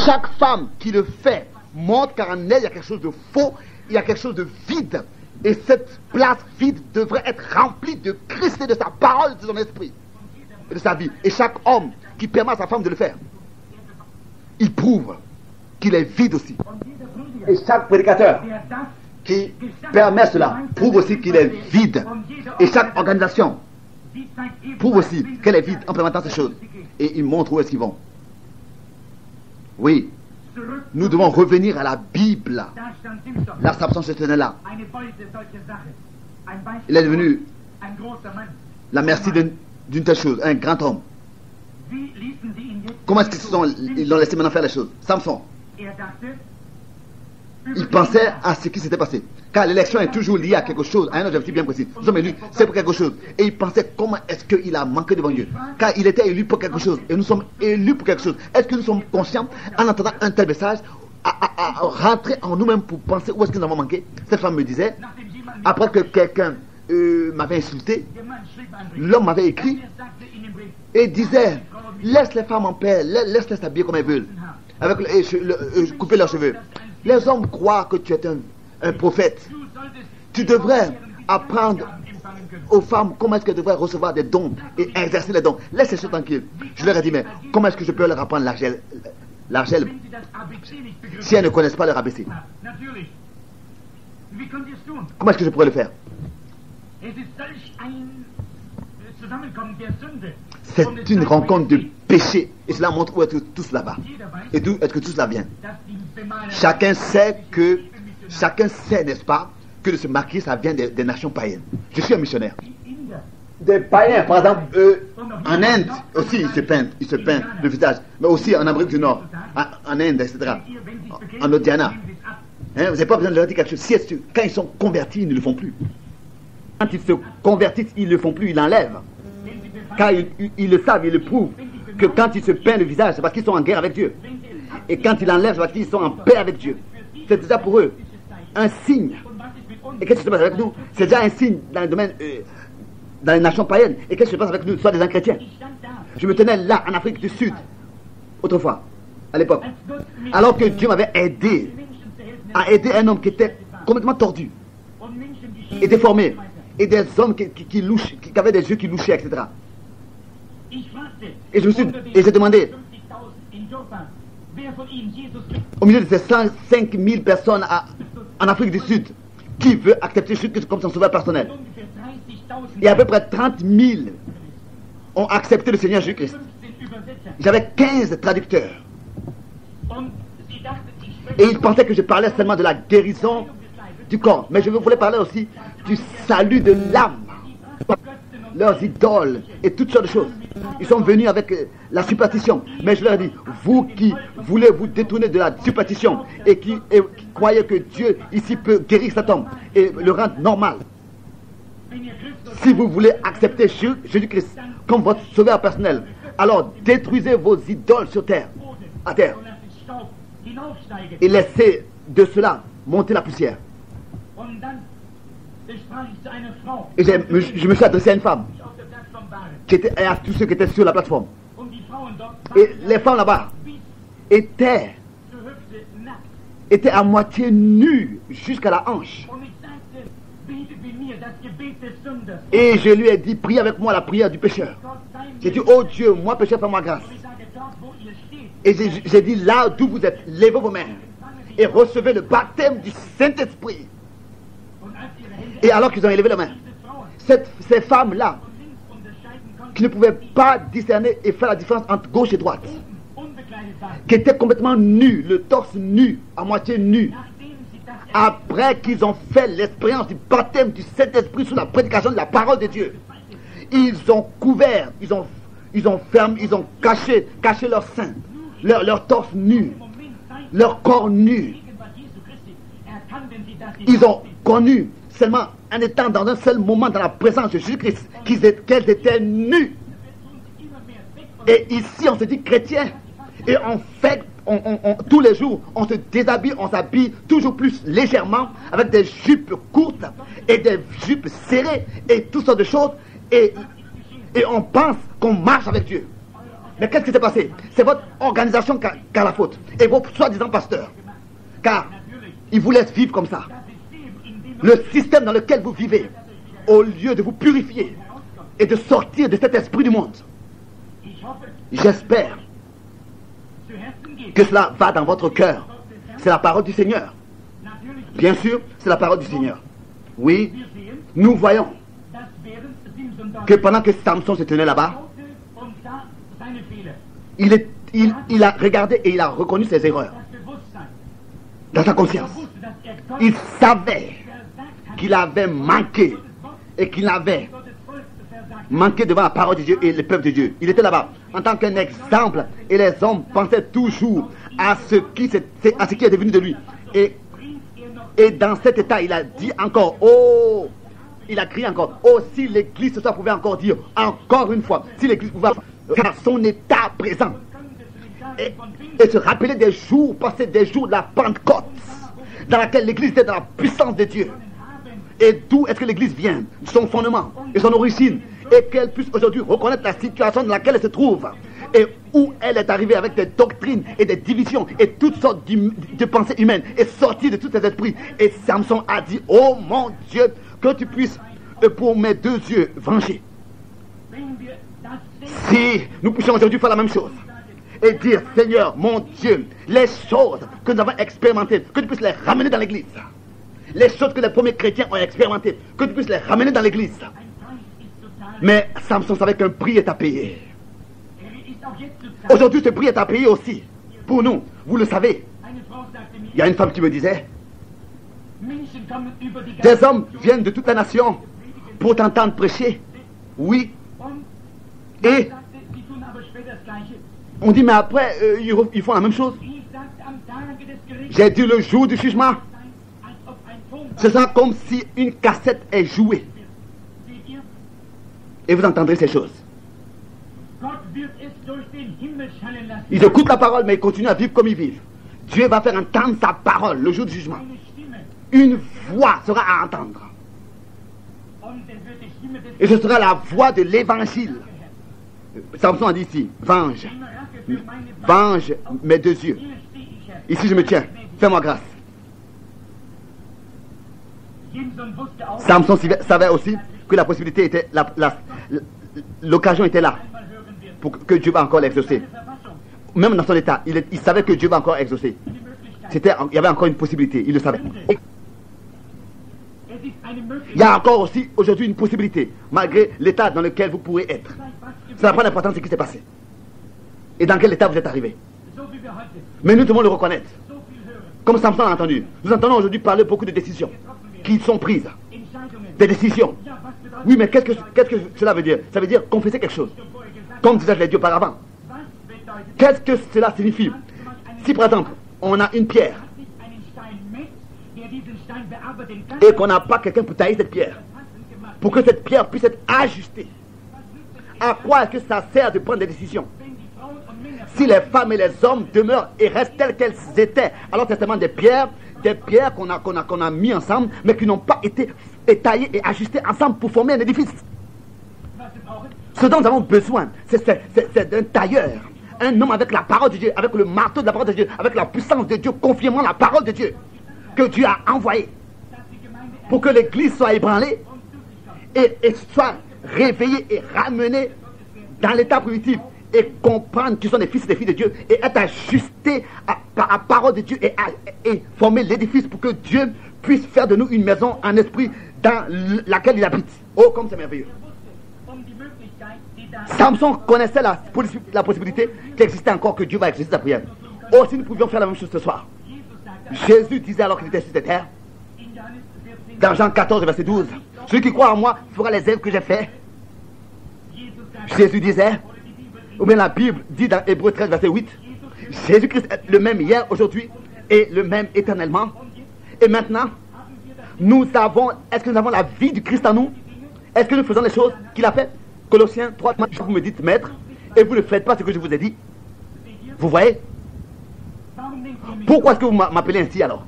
chaque femme qui le fait montre qu'en elle, il y a quelque chose de faux, il y a quelque chose de vide. Et cette place vide devrait être remplie de Christ et de sa parole, de son esprit, et de sa vie. Et chaque homme qui permet à sa femme de le faire, il prouve qu'il est vide aussi. Et chaque prédicateur qui permet cela prouve aussi qu'il est vide. Et chaque organisation prouve aussi qu'elle est vide en permettant ces choses. Et ils montrent où est-ce qu'ils vont. Oui, nous devons revenir à la Bible. La substance éternelle là. Il est devenu la merci d'une telle chose, un grand homme. Comment est-ce qu'ils l'ont laissé maintenant faire les choses? Samson. Il pensait à ce qui s'était passé. Car l'élection est toujours liée à quelque chose, à un objectif bien précis. Nous sommes élus, c'est pour quelque chose. Et il pensait comment est-ce qu'il a manqué devant Dieu. Car il était élu pour quelque chose. Et nous sommes élus pour quelque chose. Est-ce que nous sommes conscients, en entendant un tel message, à rentrer en nous-mêmes pour penser où est-ce que nous avons manqué? Cette femme me disait, après que quelqu'un m'avait insulté, l'homme m'avait écrit et disait, laisse les femmes en paix, laisse-les s'habiller comme elles veulent, avec couper leurs cheveux. Les hommes croient que tu es un prophète. Tu devrais apprendre aux femmes comment est-ce qu'elles devraient recevoir des dons et exercer les dons. Laisse les choses tranquilles. Je leur ai dit, mais comment est-ce que je peux leur apprendre l'algèbre si elles ne connaissent pas leur ABC? Comment est-ce que je pourrais le faire? C'est une rencontre de péché. Et cela montre où est-ce que tout cela va. Et d'où est-ce que tout cela vient. Chacun sait, n'est-ce pas, que de se marier, ça vient des nations païennes. Je suis un missionnaire. Des païens, par exemple, en Inde aussi, ils se peignent le visage. Mais aussi en Amérique du Nord, en Inde, etc. En Odiana. Vous n'avez pas besoin de leur dire quelque chose. Quand ils sont convertis, ils ne le font plus. Quand ils se convertissent, ils ne le font plus, ils l'enlèvent. Car ils le savent, ils le prouvent, que quand ils se peignent le visage, c'est parce qu'ils sont en guerre avec Dieu. Et quand ils l'enlèvent, c'est parce qu'ils sont en paix avec Dieu. C'est déjà pour eux un signe. Et qu'est-ce qui se passe avec nous? C'est déjà un signe dans le domaine, dans les nations païennes. Et qu'est-ce qui se passe avec nous, soit des chrétiens? Je me tenais là, en Afrique du Sud, autrefois, à l'époque, alors que Dieu m'avait aidé à aider un homme qui était complètement tordu et déformé, et des hommes qui avaient des yeux qui louchaient, etc. Et j'ai demandé, au milieu de ces 105 000 personnes en Afrique du Sud, qui veut accepter Jésus comme son sauveur personnel? Et à peu près 30 000 ont accepté le Seigneur Jésus-Christ. J'avais 15 traducteurs. Et ils pensaient que je parlais seulement de la guérison du corps. Mais je voulais parler aussi du salut de l'âme. Leurs idoles et toutes sortes de choses. Ils sont venus avec la superstition. Mais je leur ai dit, vous qui voulez vous détourner de la superstition et qui croyez que Dieu ici peut guérir cet homme et le rendre normal. Si vous voulez accepter Jésus-Christ comme votre sauveur personnel, alors détruisez vos idoles sur terre, à terre. Et laissez de cela monter la poussière. Et je me suis adressé à une femme et à tous ceux qui étaient sur la plateforme. Et les femmes là-bas étaient à moitié nues jusqu'à la hanche. Et je lui ai dit, prie avec moi la prière du pécheur. J'ai dit, oh Dieu, moi pécheur, fais-moi grâce. Et j'ai dit, là d'où vous êtes, levez vos mains et recevez le baptême du Saint-Esprit. Et alors qu'ils ont élevé la main, ces femmes-là, qui ne pouvaient pas discerner et faire la différence entre gauche et droite, qui étaient complètement nues, le torse nu, à moitié nu, après qu'ils ont fait l'expérience du baptême du Saint-Esprit sous la prédication de la parole de Dieu, ils ont couvert, ils ont fermé, ils ont caché leur sein, leur torse nu, leur corps nu. Ils ont connu seulement en étant dans un seul moment dans la présence de Jésus-Christ qu'elles étaient nues. Et ici on se dit chrétien. Et en fait, tous les jours, on se déshabille, on s'habille toujours plus légèrement avec des jupes courtes et des jupes serrées et toutes sortes de choses. Et on pense qu'on marche avec Dieu. Mais qu'est-ce qui s'est passé? C'est votre organisation qui a la faute. Et vos soi-disant pasteurs. Car ils vous laissent vivre comme ça. Le système dans lequel vous vivez, au lieu de vous purifier et de sortir de cet esprit du monde, j'espère que cela va dans votre cœur. C'est la parole du Seigneur. Bien sûr, c'est la parole du Seigneur. Oui, nous voyons que pendant que Samson se tenait là-bas, il a regardé et il a reconnu ses erreurs dans sa conscience. Il savait qu'il avait manqué et qu'il avait manqué devant la parole de Dieu et le peuple de Dieu. Il était là-bas en tant qu'un exemple et les hommes pensaient toujours à ce qui est devenu de lui. Et dans cet état, il a dit encore, oh, il a crié encore, oh, si l'église ce soir pouvait encore dire, encore une fois, si l'église pouvait, car son état présent, et se rappeler des jours, passer des jours de la Pentecôte, dans laquelle l'église était dans la puissance de Dieu. Et d'où est-ce que l'église vient, son fondement et son origine, et qu'elle puisse aujourd'hui reconnaître la situation dans laquelle elle se trouve, et où elle est arrivée avec des doctrines et des divisions et toutes sortes de pensées humaines, et sortir de tous ces esprits. Et Samson a dit, oh mon Dieu, que tu puisses, pour mes deux yeux, venger. Si nous puissions aujourd'hui faire la même chose, et dire, Seigneur, mon Dieu, les choses que nous avons expérimentées, que tu puisses les ramener dans l'église. Les choses que les premiers chrétiens ont expérimentées, que tu puisses les ramener dans l'église. Mais Samson savait qu'un prix est à payer. Aujourd'hui, ce prix est à payer aussi. Pour nous, vous le savez. Il y a une femme qui me disait, des hommes viennent de toute la nation pour t'entendre prêcher. Oui. Et on dit, mais après, ils font la même chose. J'ai dit, le jour du jugement, ce sera comme si une cassette est jouée. Et vous entendrez ces choses. Ils écoutent la parole, mais ils continuent à vivre comme ils vivent. Dieu va faire entendre sa parole le jour du jugement. Une voix sera à entendre. Et ce sera la voix de l'évangile. Samson a dit ici, venge. Venge mes deux yeux. Ici je me tiens. Fais-moi grâce. Samson savait aussi que la possibilité était, l'occasion était là pour que Dieu va encore l'exaucer. Même dans son état, il savait que Dieu va encore exaucer. Il y avait encore une possibilité, il le savait. Il y a encore aussi aujourd'hui une possibilité, malgré l'état dans lequel vous pourrez être. Ça n'a pas d'importance ce qui s'est passé. Et dans quel état vous êtes arrivé. Mais nous devons le reconnaître. Comme Samson l'a entendu. Nous entendons aujourd'hui parler beaucoup de décisions qui sont prises. Des décisions. Oui, mais qu'est-ce que cela veut dire? Ça veut dire confesser quelque chose. Comme disait les dieux auparavant. Qu'est-ce que cela signifie? Si par exemple, on a une pierre et qu'on n'a pas quelqu'un pour tailler cette pierre, pour que cette pierre puisse être ajustée, à quoi est-ce que ça sert de prendre des décisions? Si les femmes et les hommes demeurent et restent telles qu'elles étaient, alors c'est seulement des pierres qu'on a mis ensemble, mais qui n'ont pas été taillées et ajustées ensemble pour former un édifice. Ce dont nous avons besoin, c'est d'un tailleur, un homme avec la parole de Dieu, avec le marteau de la parole de Dieu, avec la puissance de Dieu, confirmant la parole de Dieu que Dieu a envoyée, pour que l'église soit ébranlée et soit réveillée et ramenée dans l'état primitif, et comprendre qu'ils sont des fils et des filles de Dieu, et être ajustés par la parole de Dieu, et former l'édifice pour que Dieu puisse faire de nous une maison en esprit dans laquelle il habite. Oh, comme c'est merveilleux. Samson connaissait la possibilité qu'il existait encore, que Dieu va exaucer sa prière. Oh, si nous pouvions faire la même chose ce soir. Jésus disait alors qu'il était sur cette terre, dans Jean 14, verset 12, celui qui croit en moi fera les œuvres que j'ai fait. Jésus disait, ou bien la Bible dit dans Hébreux 13, verset 8, Jésus-Christ est le même hier, aujourd'hui, et le même éternellement. Et maintenant, est-ce que nous avons la vie du Christ en nous? Est-ce que nous faisons les choses qu'il a faites? Colossiens 3, vous me dites maître, et vous ne faites pas ce que je vous ai dit. Vous voyez? Pourquoi est-ce que vous m'appelez ainsi alors?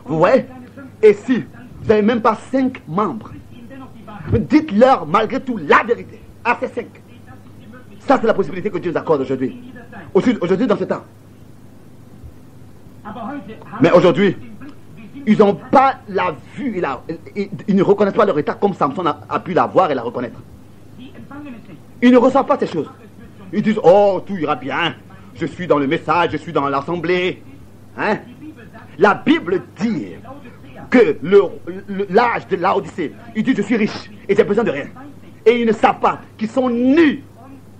Vous voyez? Et si vous n'avez même pas 5 membres, dites-leur malgré tout la vérité à ces 5. Ça, c'est la possibilité que Dieu nous accorde aujourd'hui. Aujourd'hui, dans ce temps. Mais aujourd'hui, ils n'ont pas la vue, ils ne reconnaissent pas leur état comme Samson a pu la voir et la reconnaître. Ils ne reçoivent pas ces choses. Ils disent, oh, tout ira bien. Je suis dans le message, je suis dans l'assemblée. Hein? La Bible dit que l'âge de Laodicée, il dit, je suis riche et j'ai besoin de rien. Et ils ne savent pas qu'ils sont nus,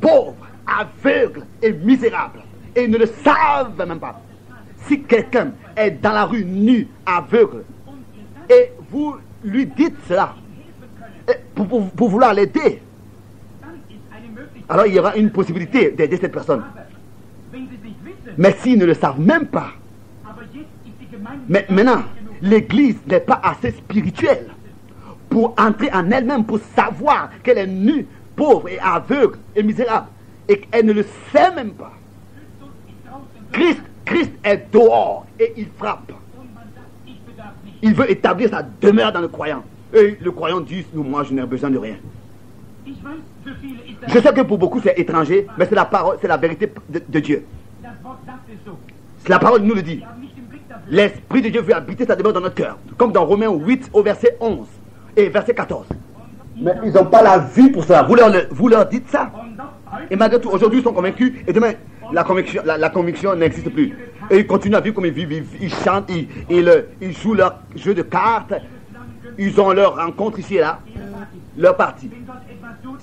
pauvres, aveugles et misérables. Et ils ne le savent même pas. Si quelqu'un est dans la rue nu, aveugle, et vous lui dites cela, pour vouloir l'aider, alors il y aura une possibilité d'aider cette personne. Mais s'ils ne le savent même pas, mais maintenant, l'Église n'est pas assez spirituelle pour entrer en elle-même, pour savoir qu'elle est nue, pauvre et aveugle et misérable, et qu'elle ne le sait même pas. Christ est dehors et il frappe. Il veut établir sa demeure dans le croyant. Et le croyant dit, moi je n'ai besoin de rien. Je sais que pour beaucoup c'est étranger, mais c'est la parole, c'est la vérité de Dieu. La parole nous le dit. L'Esprit de Dieu veut habiter sa demeure dans notre cœur. Comme dans Romains 8 au verset 11 et verset 14. Mais ils n'ont pas la vue pour cela. Vous leur dites ça. Et malgré tout, aujourd'hui ils sont convaincus et demain la conviction n'existe plus. Et ils continuent à vivre comme ils vivent. Ils chantent, ils jouent leur jeu de cartes. Ils ont leur rencontre ici et là. Leur partie.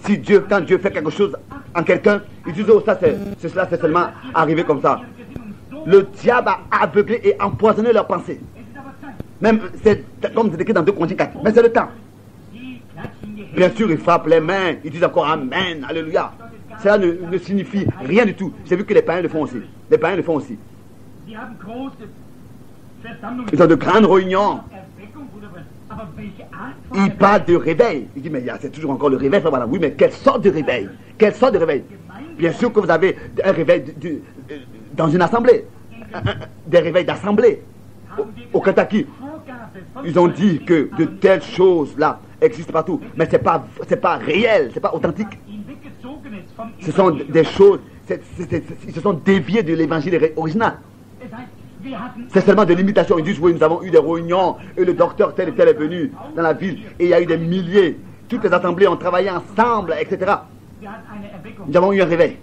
Si quand Dieu fait quelque chose en quelqu'un, ils disent, oh, cela c'est seulement arrivé comme ça. Le diable a aveuglé et empoisonné leurs pensées. Même, c'est comme c'est écrit dans 2 Corinthiens 4. Mais c'est le temps. Bien sûr, ils frappent les mains, ils disent encore Amen, Alléluia. Cela ne signifie rien du tout. J'ai vu que les païens le font aussi. Les païens le font aussi. Ils ont de grandes réunions. Ils parlent de réveil. Ils disent, mais c'est toujours encore le réveil. Voilà. Oui, mais quelle sorte de réveil? Quelle sorte de réveil? Bien sûr que vous avez un réveil dans une assemblée. Des réveils d'assemblée. Au Kentucky, ils ont dit que de telles choses-là existent partout. Mais c'est pas réel, c'est pas authentique. Ce sont des choses, ils se sont déviés de l'évangile original. C'est seulement de l'imitation. Ils disent, oui, nous avons eu des réunions et le docteur tel et tel est venu dans la ville et il y a eu des milliers. Toutes les assemblées ont travaillé ensemble, etc. Nous avons eu un réveil.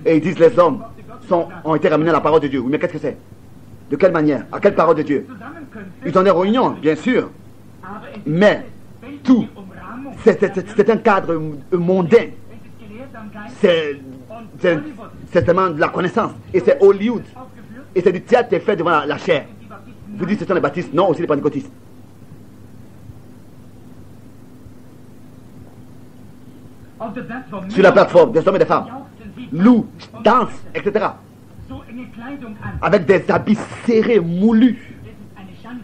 Et ils disent, les hommes ont été ramenés à la parole de Dieu. Oui, mais qu'est-ce que c'est? De quelle manière? À quelle parole de Dieu? Ils ont des réunions, bien sûr. Mais tout, c'est un cadre mondain. C'est seulement de la connaissance. Et c'est Hollywood. Et c'est du théâtre qui est fait devant la chair. Vous dites que ce sont les baptistes? Non, aussi les pentecôtistes. Sur la plateforme, des hommes et des femmes louent, dansent, etc. Avec des habits serrés, moulus.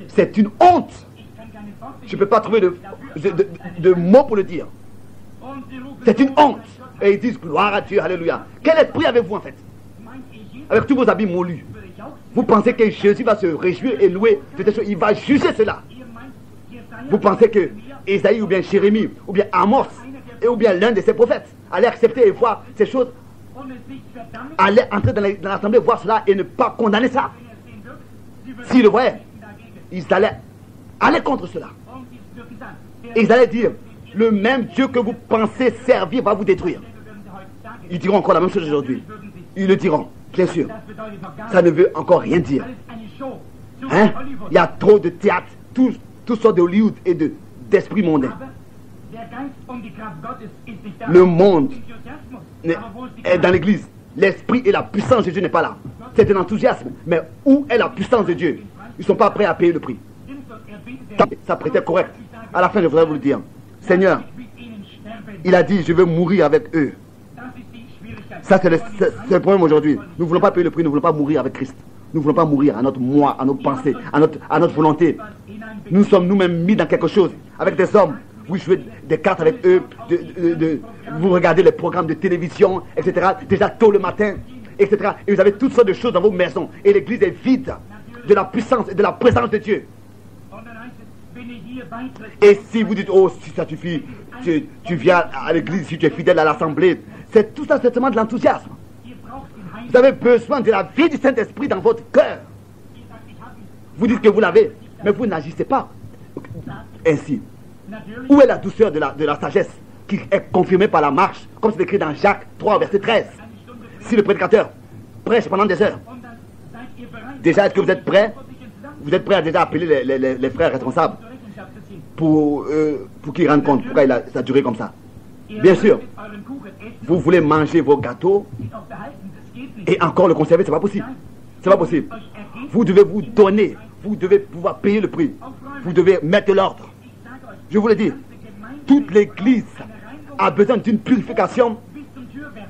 C'est une honte. Je ne peux pas trouver de mots pour le dire. C'est une honte. Et ils disent gloire à Dieu, alléluia. Quel esprit avez-vous en fait? Avec tous vos habits moulus. Vous pensez que Jésus va se réjouir et louer de ces choses? Il va juger cela. Vous pensez que Ésaïe ou bien Jérémie ou bien Amos ou bien l'un de ses prophètes allait accepter et voir ces choses, allait entrer dans l'assemblée, voir cela et ne pas condamner ça? S'ils le voyaient, ils allaient aller contre cela. Et ils allaient dire, le même Dieu que vous pensez servir va vous détruire. Ils diront encore la même chose aujourd'hui. Ils le diront, bien sûr. Ça ne veut encore rien dire. Hein? Il y a trop de théâtre, tout sortes de Hollywood et d'esprit mondain. Le monde est dans l'église. L'esprit et la puissance de Dieu n'est pas là. C'est un enthousiasme. Mais où est la puissance de Dieu? Ils ne sont pas prêts à payer le prix. Ça prêtait correct. À la fin, je voudrais vous le dire. Seigneur, il a dit, je veux mourir avec eux. Ça, c'est le problème aujourd'hui. Nous ne voulons pas payer le prix, nous ne voulons pas mourir avec Christ. Nous ne voulons pas mourir à notre moi, à nos pensées, à notre volonté. Nous sommes nous-mêmes mis dans quelque chose avec des hommes. Vous jouez des cartes avec eux, vous regardez les programmes de télévision, etc. Déjà tôt le matin, etc. Et vous avez toutes sortes de choses dans vos maisons. Et l'église est vide de la puissance et de la présence de Dieu. Et si vous dites, oh, si ça suffit, tu viens à l'église, si tu es fidèle à l'assemblée, C'est tout ça, c'est seulement de l'enthousiasme. Vous avez besoin de la vie du Saint-Esprit dans votre cœur. Vous dites que vous l'avez, mais vous n'agissez pas ainsi. Où est la douceur de la sagesse qui est confirmée par la marche, comme c'est écrit dans Jacques 3, verset 13? Si le prédicateur prêche pendant des heures, déjà, est-ce que vous êtes prêts? Vous êtes prêts à déjà appeler les frères responsables pour qu'ils rendent compte pourquoi ça a duré comme ça? Bien sûr, vous voulez manger vos gâteaux et encore le conserver, c'est pas possible. C'est pas possible. Vous devez vous donner, vous devez pouvoir payer le prix. Vous devez mettre de l'ordre. Je vous le dis, toute l'église a besoin d'une purification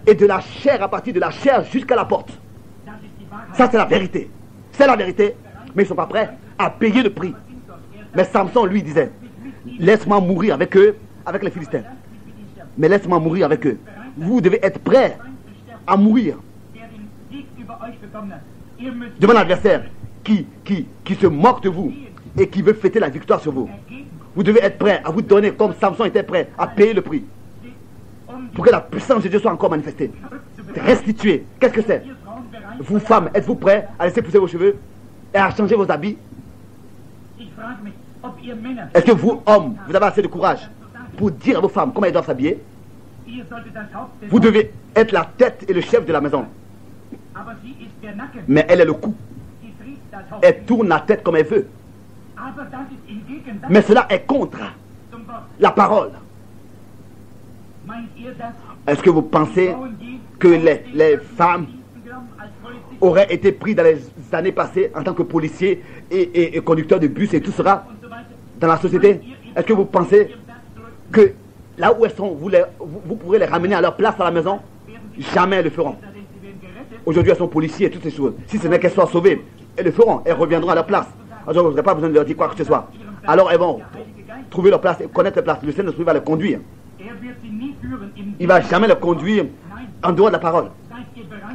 et de la chair, à partir de la chair jusqu'à la porte. Ça, c'est la vérité. C'est la vérité. Mais ils ne sont pas prêts à payer le prix. Mais Samson, lui, disait, laisse-moi mourir avec eux, avec les Philistins. Mais laisse-moi mourir avec eux. Vous devez être prêts à mourir devant l'adversaire qui se moque de vous et qui veut fêter la victoire sur vous. Vous devez être prêts à vous donner comme Samson était prêt à payer le prix pour que la puissance de Dieu soit encore manifestée. Restituer. Qu'est-ce que c'est? Vous femmes, êtes-vous prêts à laisser pousser vos cheveux et à changer vos habits? Est-ce que vous, hommes, vous avez assez de courage pour dire à vos femmes comment elles doivent s'habiller? Vous devez être la tête et le chef de la maison. Mais elle est le cou. Elle tourne la tête comme elle veut. Mais cela est contre la parole. Est-ce que vous pensez que les femmes auraient été prises dans les années passées en tant que policiers et conducteurs de bus et tout sera dans la société? Est-ce que vous pensez que là où elles sont, vous pourrez les ramener à leur place à la maison? Jamais elles le feront. Aujourd'hui, elles sont policiers et toutes ces choses. Si ce n'est qu'elles soient sauvées, elles le feront. Elles reviendront à leur place. Alors, vous n'aurez pas besoin de leur dire quoi que ce soit. Alors, elles vont trouver leur place et connaître leur place. Le Saint-Esprit va les conduire. Il ne va jamais les conduire en dehors de la parole.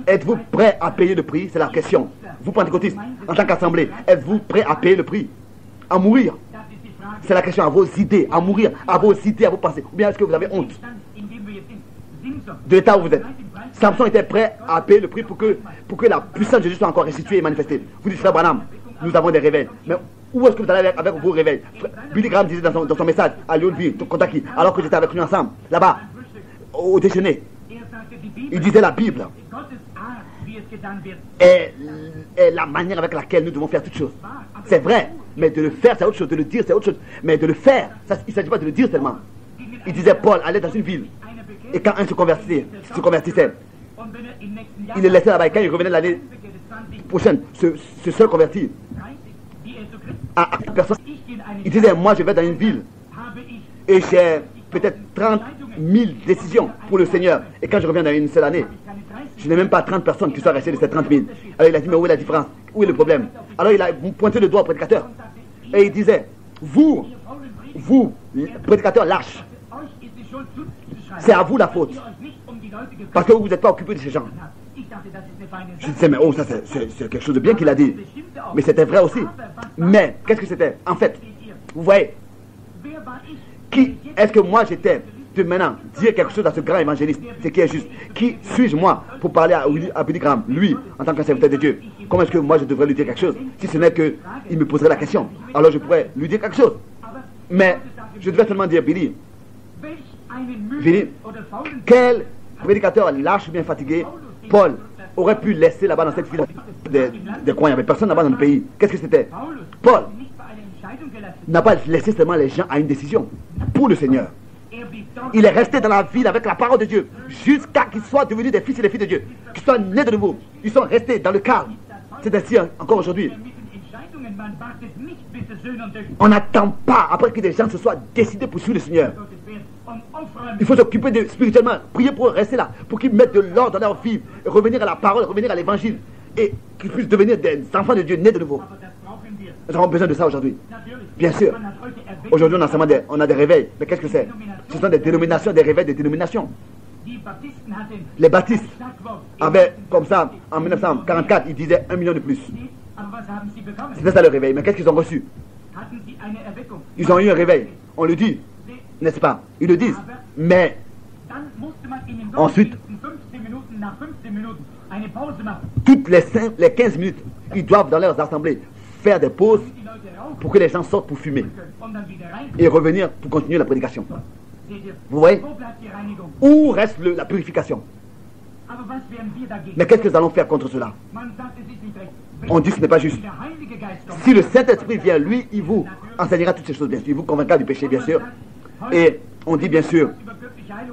Êtes-vous prêt à payer le prix? C'est la question. Vous, pentecôtistes, en tant qu'assemblée, êtes-vous prêt à payer le prix? À mourir? C'est la question à vos idées, à mourir, à vos idées, à vos pensées. Ou bien est-ce que vous avez honte de l'état où vous êtes? Samson était prêt à payer le prix pour que la puissance de Dieu soit encore restituée et manifestée. Vous dites, frère Branham, nous avons des réveils. Mais où est-ce que vous allez avec vos réveils? Billy Graham disait dans son message à Leonville, Kentucky, alors que j'étais avec lui ensemble, là-bas, au déjeuner, il disait la Bible est la manière avec laquelle nous devons faire toutes choses. C'est vrai, mais de le faire, c'est autre chose. De le dire, c'est autre chose. Mais de le faire, ça, il ne s'agit pas de le dire seulement. Il disait, Paul allait dans une ville. Et quand un se convertissait, il le laissait là-bas. Et quand il revenait l'année prochaine, ce seul converti à personne. Il disait, moi je vais dans une ville et j'ai peut-être 30 000 décisions pour le Seigneur. Et quand je reviens dans une seule année, je n'ai même pas 30 personnes qui sont restées de ces 30 000. Alors il a dit, mais où est la différence? Où est le problème? Alors il a pointé le doigt au prédicateur. Et il disait, vous, prédicateur lâche, c'est à vous la faute. Parce que vous n'êtes pas occupé de ces gens. Je disais, mais oh, ça c'est quelque chose de bien qu'il a dit. Mais c'était vrai aussi. Mais, qu'est-ce que c'était? En fait, vous voyez, qui est-ce que moi j'étais de maintenant dire quelque chose à ce grand évangéliste? C'est qui est juste. Qui suis-je moi pour parler à Billy Graham, lui, en tant qu'un serviteur de Dieu? Comment est-ce que moi je devrais lui dire quelque chose? Si ce n'est qu'il me poserait la question, alors je pourrais lui dire quelque chose. Mais je devais seulement dire, Billy, quel prédicateur lâche ou bien fatigué Paul aurait pu laisser là-bas dans cette ville des coins? Il n'y avait personne là-bas dans le pays. Qu'est-ce que c'était? Paul n'a pas laissé seulement les gens à une décision pour le Seigneur. Il est resté dans la ville avec la parole de Dieu jusqu'à qu'ils soient devenus des fils et des filles de Dieu, qu'ils soient nés de nouveau. Ils sont restés dans le calme. C'est ainsi encore aujourd'hui. On n'attend pas après que des gens se soient décidés pour suivre le Seigneur. Il faut s'occuper spirituellement, prier pour rester là, pour qu'ils mettent de l'ordre dans leur vie, revenir à la parole, revenir à l'évangile, et qu'ils puissent devenir des enfants de Dieu nés de nouveau. Nous avons besoin de ça aujourd'hui. Bien sûr. Aujourd'hui, on a des réveils. Mais qu'est-ce que c'est? Ce sont des dénominations, des réveils des dénominations. Les baptistes avaient, comme ça, en 1944, ils disaient 1 million de plus. C'était ça le réveil. Mais qu'est-ce qu'ils ont reçu? Ils ont eu un réveil. On le dit, n'est-ce pas? Ils le disent. Mais ensuite, Toutes les 15 minutes, ils doivent dans leurs assemblées faire des pauses pour que les gens sortent pour fumer et revenir pour continuer la prédication. Vous voyez? Où reste la purification? Mais qu'est-ce que nous allons faire contre cela? On dit que ce n'est pas juste. Si le Saint-Esprit vient, lui, il vous enseignera toutes ces choses, bien sûr. Il vous convaincra du péché, bien sûr. Et on dit, bien sûr,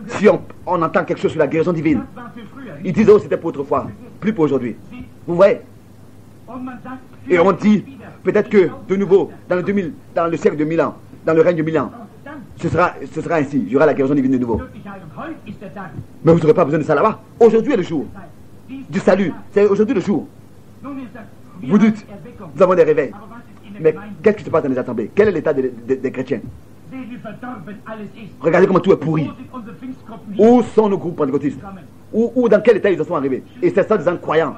si on entend quelque chose sur la guérison divine, ils disent, oh, c'était pour autrefois, plus pour aujourd'hui. Vous voyez? Et on dit, peut-être que, de nouveau, dans le siècle de 1000 ans, dans le règne de 1000 ans, ce sera ainsi. Il y aura la guérison divine de nouveau. Mais vous n'aurez pas besoin de ça là-bas. Aujourd'hui est le jour du salut. C'est aujourd'hui le jour. Vous dites, nous avons des réveils. Mais qu'est-ce qui se passe dans les assemblées? Quel est l'état des chrétiens? Regardez comment tout est pourri. Où sont nos groupes pentecôtistes? Ou dans quel état ils en sont arrivés? Et c'est ça des incroyants.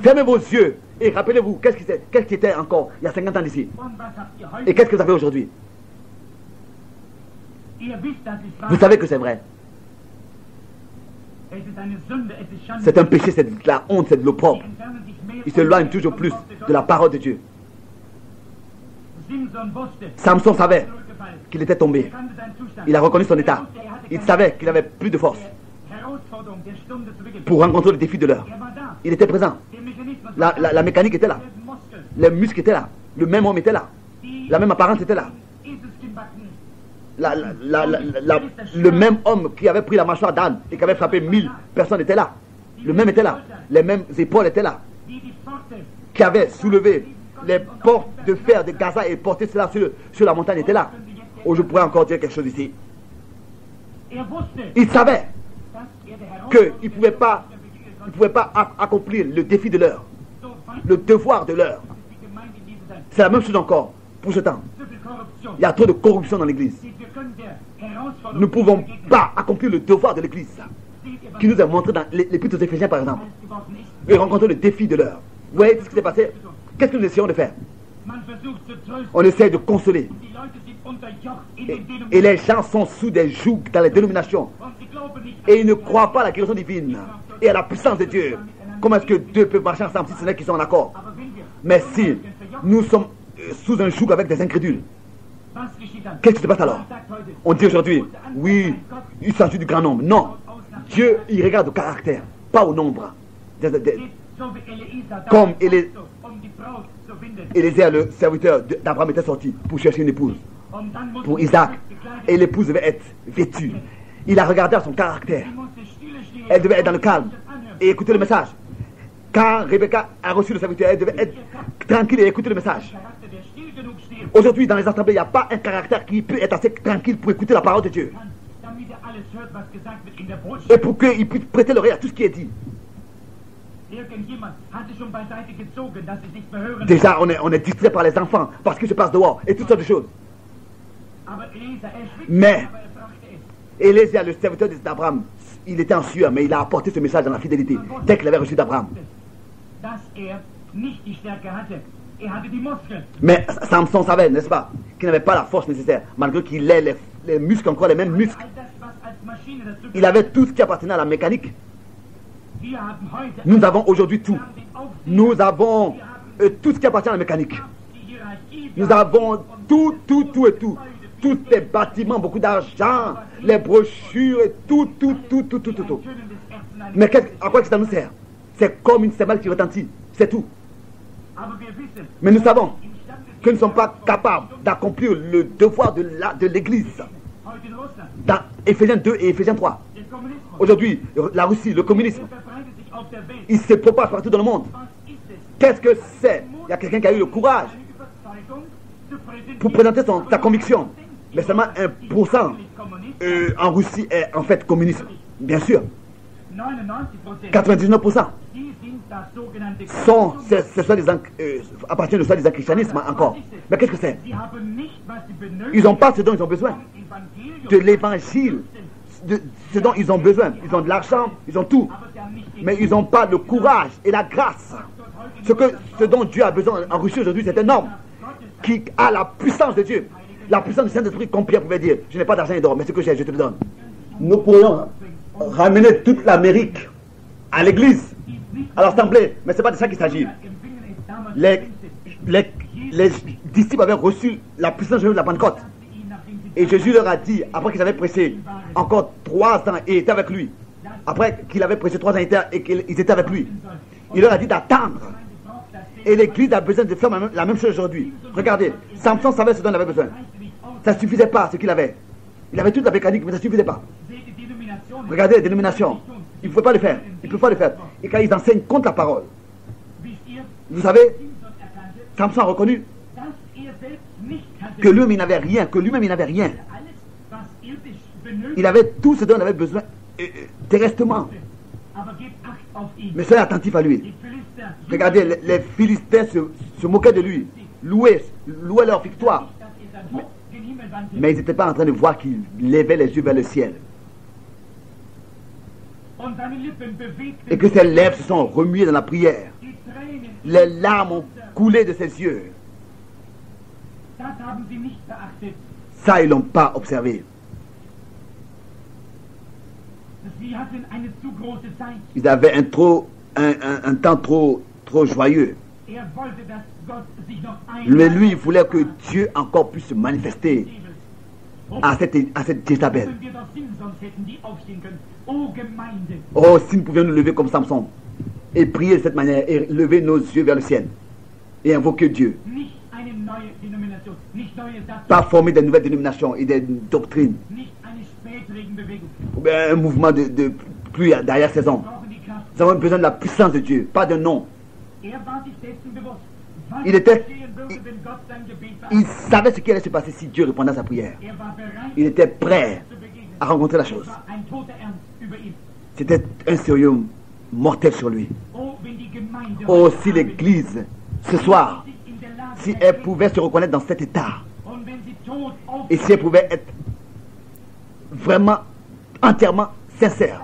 Fermez vos yeux et rappelez-vous, qu'est-ce qui était encore il y a 50 ans d'ici? Et qu'est-ce que vous avez aujourd'hui? Vous savez que c'est vrai. C'est un péché, c'est de la honte, c'est de l'opprobre. Ils s'éloignent toujours plus de la parole de Dieu. Samson savait qu'il était tombé. Il a reconnu son état. Il savait qu'il n'avait plus de force pour rencontrer le défi de l'heure. Il était présent. La mécanique était là. Les muscles étaient là. Le même homme était là. La même apparence était là. Le même homme qui avait pris la mâchoire d'âne et qui avait frappé 1000 personnes était là. Le même était là. Les mêmes épaules étaient là. Qui avait soulevé les portes de fer de Gaza et porté cela sur la montagne était là. Oh, je pourrais encore dire quelque chose ici. Il savait qu'il ne pouvait pas accomplir le défi de l'heure, le devoir de l'heure. C'est la même chose encore pour ce temps. Il y a trop de corruption dans l'église. Nous ne pouvons pas accomplir le devoir de l'église qui nous est montré dans l'épître aux Éphésiens par exemple et rencontrer le défi de l'heure. Vous voyez ce qui s'est passé? Qu'est-ce que nous essayons de faire? On essaie de consoler. Et les gens sont sous des jougs dans les dénominations. Et ils ne croient pas à la guérison divine et à la puissance de Dieu. Comment est-ce que deux peuvent marcher ensemble si ce n'est qu'ils sont en accord? Mais si nous sommes sous un joug avec des incrédules, qu'est-ce qui se passe alors? On dit aujourd'hui, oui, il s'agit du grand nombre. Non, Dieu, il regarde au caractère, pas au nombre. Comme Élisée, le serviteur d'Abraham, était sorti pour chercher une épouse pour Isaac. Et l'épouse devait être vêtue. Il a regardé à son caractère. Elle devait être dans le calme et écouter le message. Quand Rebecca a reçu le serviteur, elle devait être tranquille et écouter le message. Aujourd'hui, dans les assemblées, il n'y a pas un caractère qui peut être assez tranquille pour écouter la parole de Dieu. Et pour qu'il puisse prêter l'oreille à tout ce qui est dit. Déjà, on est distrait par les enfants, parce qu'il se passe dehors, et toutes sortes de choses. Mais, Élisée, le serviteur d'Abraham, il était en sueur, mais il a apporté ce message dans la fidélité, dès qu'il avait reçu d'Abraham. Mais Samson savait, n'est-ce pas, qu'il n'avait pas la force nécessaire, malgré qu'il ait les muscles, encore les mêmes muscles. Il avait tout ce qui appartenait à la mécanique. Nous avons aujourd'hui tout. Nous avons tout ce qui appartient à la mécanique. Nous avons tout. Tous les bâtiments, beaucoup d'argent, les brochures et tout. Mais à quoi ça nous sert? C'est comme une cymbale qui retentit. C'est tout. Mais nous savons que nous ne sommes pas capables d'accomplir le devoir de l'Église. Dans Éphésiens 2 et Éphésiens 3. Aujourd'hui, la Russie, le communisme, il se propage partout dans le monde. Qu'est-ce que c'est? Il y a quelqu'un qui a eu le courage pour présenter sa conviction. Mais seulement 1% en Russie est en fait communiste. Bien sûr. 99% appartiennent au soi-disant christianisme encore. Mais qu'est-ce que c'est? Ils n'ont pas ce dont ils ont besoin. De l'évangile. De ce dont ils ont besoin. Ils ont de l'argent, ils ont tout. Mais ils n'ont pas le courage et la grâce. Ce dont Dieu a besoin en Russie aujourd'hui, c'est un homme qui a la puissance de Dieu. La puissance du Saint-Esprit, comme Pierre pouvait dire, je n'ai pas d'argent et d'or, mais ce que j'ai, je te le donne. Nous pourrions ramener toute l'Amérique à l'église, à l'assemblée. Mais ce n'est pas de ça qu'il s'agit. Les disciples avaient reçu la puissance de la Pentecôte. Et Jésus leur a dit, après qu'ils avaient prêché encore 3 ans et étaient avec lui, après qu'il avait prêché 3 ans et qu'ils étaient avec lui, il leur a dit d'attendre. Et l'église a besoin de faire la même chose aujourd'hui. Regardez, Samson savait ce dont il avait besoin. Ça ne suffisait pas ce qu'il avait. Il avait toute la mécanique, mais ça ne suffisait pas. Regardez les dénominations. Il ne pouvait pas le faire. Il ne peut pas le faire. Et quand ils enseignent contre la parole, vous savez, Samson a reconnu que lui-même il n'avait rien, que lui-même il n'avait rien. Il avait tout ce dont il avait besoin terrestrement. Mais soyez attentifs à lui. Regardez, les Philistins se moquaient de lui, louaient leur victoire. Mais ils n'étaient pas en train de voir qu'il levait les yeux vers le ciel. Et que ses lèvres se sont remuées dans la prière. Les larmes ont coulé de ses yeux. Ça, ils ne l'ont pas observé. Ils avaient un temps trop joyeux. Mais lui, il voulait que Dieu encore puisse se manifester à cette Jézabel. Oh, si nous pouvions nous lever comme Samson et prier de cette manière et lever nos yeux vers le ciel et invoquer Dieu. Pas former de nouvelles dénominations et des doctrines. Ou bien un mouvement de plus derrière saison. Nous avons besoin de la puissance de Dieu, pas de nom. Il savait ce qui allait se passer si Dieu répondait à sa prière. Il était prêt à rencontrer la chose. C'était un sérieux mortel sur lui. Oh, si l'Église, ce soir, si elle pouvait se reconnaître dans cet état, et si elle pouvait être vraiment, entièrement sincère,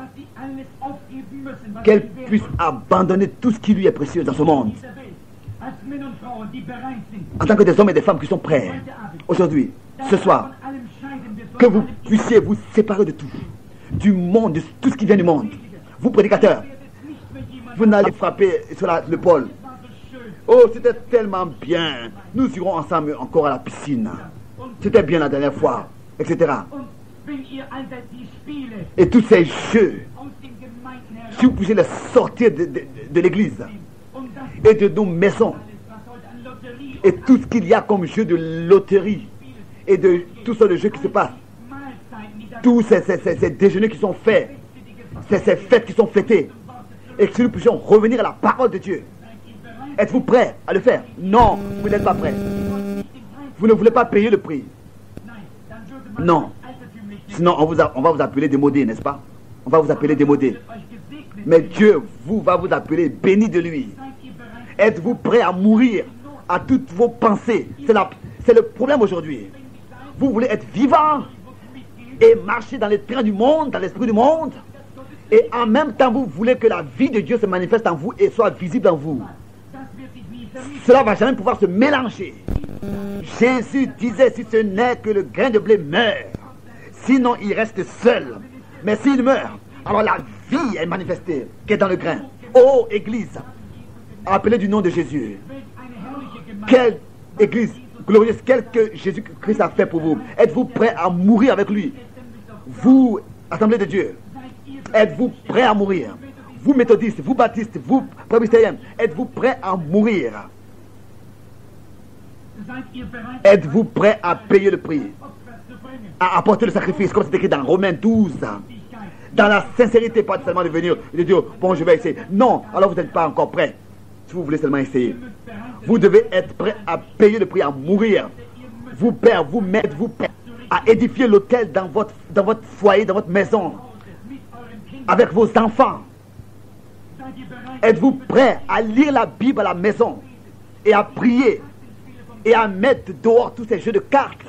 qu'elle puisse abandonner tout ce qui lui est précieux dans ce monde, en tant que des hommes et des femmes qui sont prêts, aujourd'hui, ce soir, que vous puissiez vous séparer de tout, du monde, de tout ce qui vient du monde. Vous, prédicateurs, vous n'allez frapper sur l'épaule. Oh, c'était tellement bien. Nous irons ensemble encore à la piscine. C'était bien la dernière fois, etc. Et tous ces jeux, si vous pouviez les sortir de l'église et de nos maisons, et tout ce qu'il y a comme jeu de loterie et de tout ce jeu qui se passe, tous ces déjeuners qui sont faits, ces fêtes qui sont fêtées, et que si nous puissions revenir à la parole de Dieu. Êtes-vous prêts à le faire? Non, vous n'êtes pas prêts. Vous ne voulez pas payer le prix. Non. Sinon, on va vous appeler démodé, n'est-ce pas? On va vous appeler démodé. Mais Dieu va vous appeler béni de lui. Êtes-vous prêts à mourir à toutes vos pensées? C'est le problème aujourd'hui. Vous voulez être vivant et marcher dans les trains du monde, dans l'esprit du monde. Et en même temps, vous voulez que la vie de Dieu se manifeste en vous et soit visible en vous. Cela ne va jamais pouvoir se mélanger. Jésus disait, si ce n'est que le grain de blé meurt, sinon il reste seul. Mais s'il meurt, alors la vie est manifestée qui est dans le grain. Ô Église, appelée du nom de Jésus. Quelle Église glorieuse, quelle que Jésus-Christ a fait pour vous. Êtes-vous prêts à mourir avec lui? Vous, Assemblée de Dieu, êtes-vous prêts à mourir? Vous méthodistes, vous baptistes, vous presbytériens, êtes-vous prêts à mourir? Êtes-vous prêts à payer le prix? À apporter le sacrifice, comme c'est écrit dans Romains 12. Dans la sincérité, pas seulement de venir et de dire, bon, je vais essayer. Non, alors vous n'êtes pas encore prêts. Si vous voulez seulement essayer. Vous devez être prêts à payer le prix, à mourir. Vous, père, vous mettez-vous prêts à édifier l'autel dans votre foyer, dans votre maison, avec vos enfants. Êtes-vous prêts à lire la Bible à la maison et à prier et à mettre dehors tous ces jeux de cartes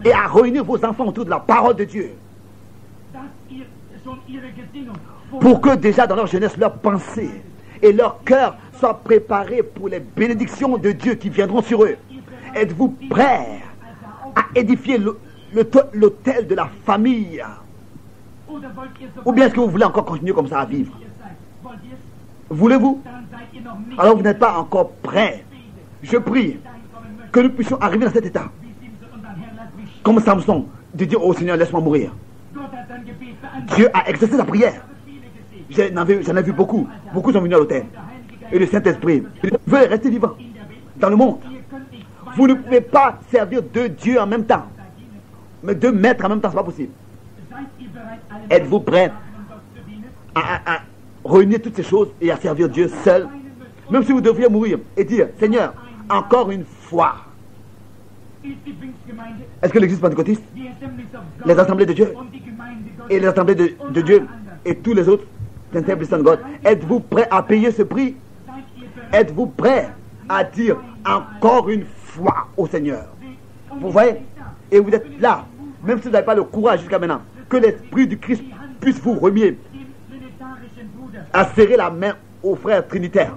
et à réunir vos enfants autour de la parole de Dieu pour que déjà dans leur jeunesse, leur pensée et leur cœur soient préparés pour les bénédictions de Dieu qui viendront sur eux? Êtes-vous prêts à édifier l'autel de la famille Ou bien est-ce que vous voulez encore continuer comme ça à vivre? Voulez-vous? Alors vous n'êtes pas encore prêt. Je prie que nous puissions arriver dans cet état. Comme Samson, de dire au Seigneur, laisse-moi mourir. Dieu a exaucé sa prière. J'en ai vu beaucoup. Beaucoup sont venus à l'autel. Et le Saint-Esprit veut rester vivant dans le monde. Vous ne pouvez pas servir deux dieux en même temps. Mais deux maîtres en même temps, ce n'est pas possible. Êtes-vous prêts à réunir toutes ces choses et à servir Dieu seul? Même si vous devriez mourir et dire, Seigneur, encore une fois. Est-ce que l'église pentecôtiste, les assemblées de Dieu et les assemblées de Dieu et tous les autres, êtes-vous prêts à payer ce prix? Êtes-vous prêts à dire encore une fois au Seigneur? Vous voyez? Et vous êtes là, même si vous n'avez pas le courage jusqu'à maintenant, que l'Esprit du Christ puisse vous remuer à serrer la main aux frères trinitaires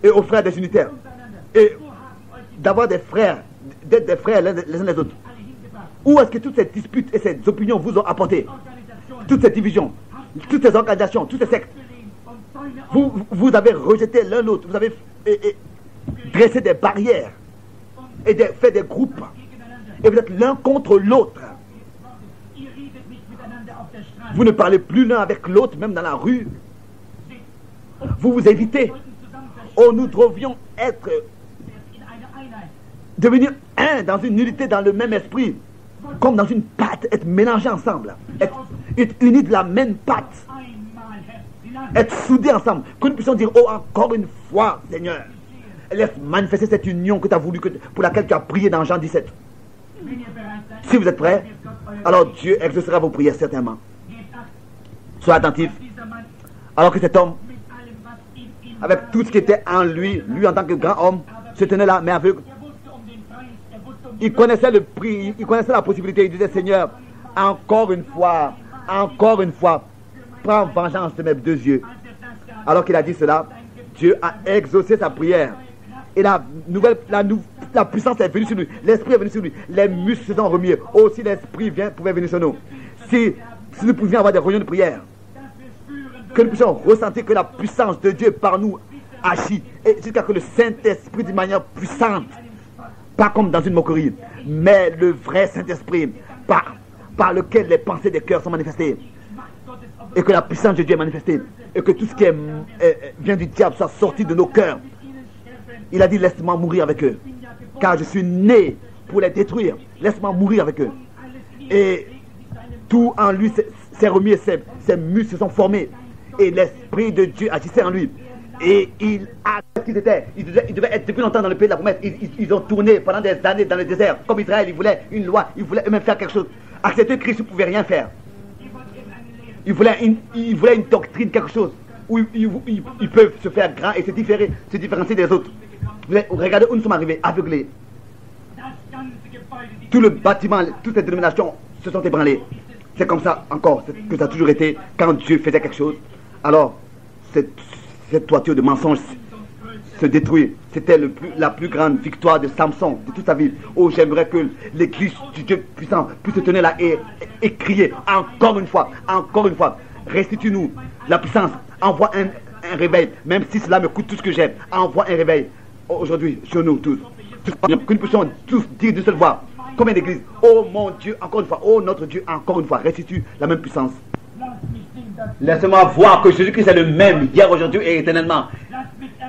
et aux frères des unitaires et d'avoir des frères, d'être des frères les uns les autres. Où est-ce que toutes ces disputes et ces opinions vous ont apporté? Toutes ces divisions, toutes ces organisations, toutes ces sectes. Vous avez rejeté l'un l'autre, vous avez dressé des barrières et fait des groupes. Et vous êtes l'un contre l'autre. Vous ne parlez plus l'un avec l'autre, même dans la rue. Vous vous évitez. Oh, nous devions devenir un dans une unité, dans le même esprit, comme dans une pâte, être mélangés ensemble, être unis de la même pâte, être soudés ensemble, que nous puissions dire, oh, encore une fois, Seigneur, laisse manifester cette union que tu as voulu, pour laquelle tu as prié dans Jean 17. Si vous êtes prêts, alors Dieu exaucera vos prières certainement. Soyez attentifs. Alors que cet homme, avec tout ce qui était en lui, lui en tant que grand homme, se tenait là, mais aveugle. Il connaissait le prix, il connaissait la possibilité. Il disait, Seigneur, encore une fois, prends vengeance de mes deux yeux. Alors qu'il a dit cela, Dieu a exaucé sa prière. Et la puissance est venue sur lui. L'esprit est venu sur lui. Les muscles se sont remis. Aussi l'esprit pouvait venir sur nous. Si nous pouvions avoir des réunions de prière, que nous puissions ressentir que la puissance de Dieu par nous agit, et jusqu'à que le Saint-Esprit d'une manière puissante, pas comme dans une moquerie, mais le vrai Saint-Esprit par lequel les pensées des cœurs sont manifestées, et que la puissance de Dieu est manifestée, et que tout ce qui vient du diable soit sorti de nos cœurs. Il a dit, laisse-moi mourir avec eux, car je suis né pour les détruire. Laisse-moi mourir avec eux. Et tout en lui s'est remis, ses muscles se sont formés, et l'Esprit de Dieu agissait en lui. Et il devait être depuis longtemps dans le pays de la promesse. Ils ont tourné pendant des années dans le désert. Comme Israël, ils voulaient une loi, ils voulaient eux-mêmes faire quelque chose. Accepter Christ, ils ne pouvaient rien faire. Ils voulaient une doctrine, quelque chose, où ils peuvent se faire grands et se différencier des autres. Regardez où nous sommes arrivés, aveuglés. Tout le bâtiment, toutes les dénominations se sont ébranlées. C'est comme ça encore que ça a toujours été. Quand Dieu faisait quelque chose, alors cette toiture de mensonges se détruit. C'était la plus grande victoire de Samson de toute sa vie. Oh, j'aimerais que l'église du Dieu puissant puisse se tenir là et crier encore une fois, restitue-nous la puissance, envoie un réveil, même si cela me coûte tout ce que j'ai, envoie un réveil aujourd'hui sur nous tous. Que nous puissions tous dire d'une seule voix, comme une église, oh mon Dieu, encore une fois, oh notre Dieu, encore une fois, restitue la même puissance. Laissez-moi voir que Jésus-Christ est le même hier, aujourd'hui et éternellement.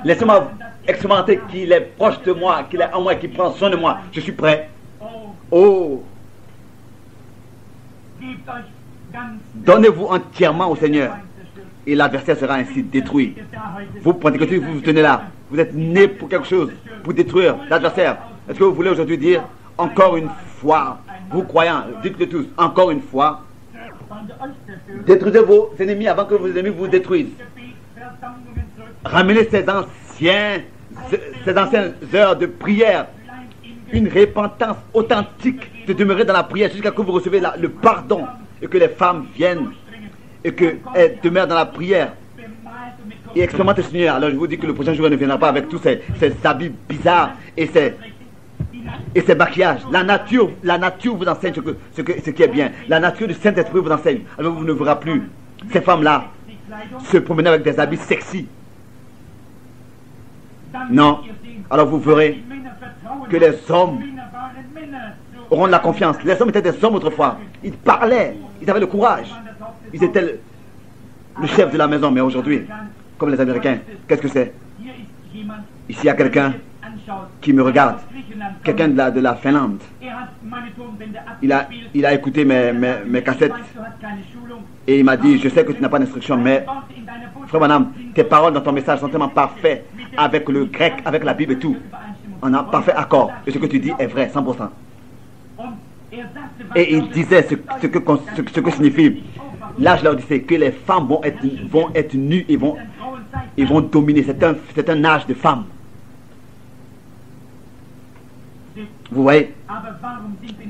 Laissez-moi expérimenter qu'il est proche de moi, qu'il est en moi, qu'il prend soin de moi. Je suis prêt. Oh, donnez-vous entièrement au Seigneur et l'adversaire sera ainsi détruit. Vous, Pentecôtistes, vous vous tenez là. Vous êtes nés pour quelque chose, pour détruire l'adversaire. Est-ce que vous voulez aujourd'hui dire, encore une fois, vous croyants, dites-le tous, encore une fois, détruisez vos ennemis avant que vos ennemis vous détruisent. Ramenez ces anciennes heures de prière, une repentance authentique, de demeurer dans la prière jusqu'à ce que vous recevez le pardon et que les femmes viennent et qu'elles demeurent dans la prière et expérimentent le Seigneur. Alors je vous dis que le prochain jour ne viendra pas avec tous ces habits bizarres et et ses maquillages. La nature vous enseigne ce qui est bien. La nature du Saint-Esprit vous enseigne. Alors vous ne verrez plus ces femmes-là se promener avec des habits sexy. Non. Alors vous verrez que les hommes auront de la confiance. Les hommes étaient des hommes autrefois. Ils parlaient, ils avaient le courage. Ils étaient le chef de la maison. Mais aujourd'hui, comme les Américains, qu'est-ce que c'est? Ici, il y a quelqu'un qui me regarde, quelqu'un de la Finlande. Il a écouté mes cassettes et il m'a dit, je sais que tu n'as pas d'instruction, mais frère Branham, tes paroles dans ton message sont tellement parfaites avec le grec, avec la Bible et tout. On a un parfait accord. Et ce que tu dis est vrai, 100%. Et il disait ce que signifie l'âge de l'Odyssée, que les femmes vont être nues et vont dominer. C'est un âge de femmes. Vous voyez?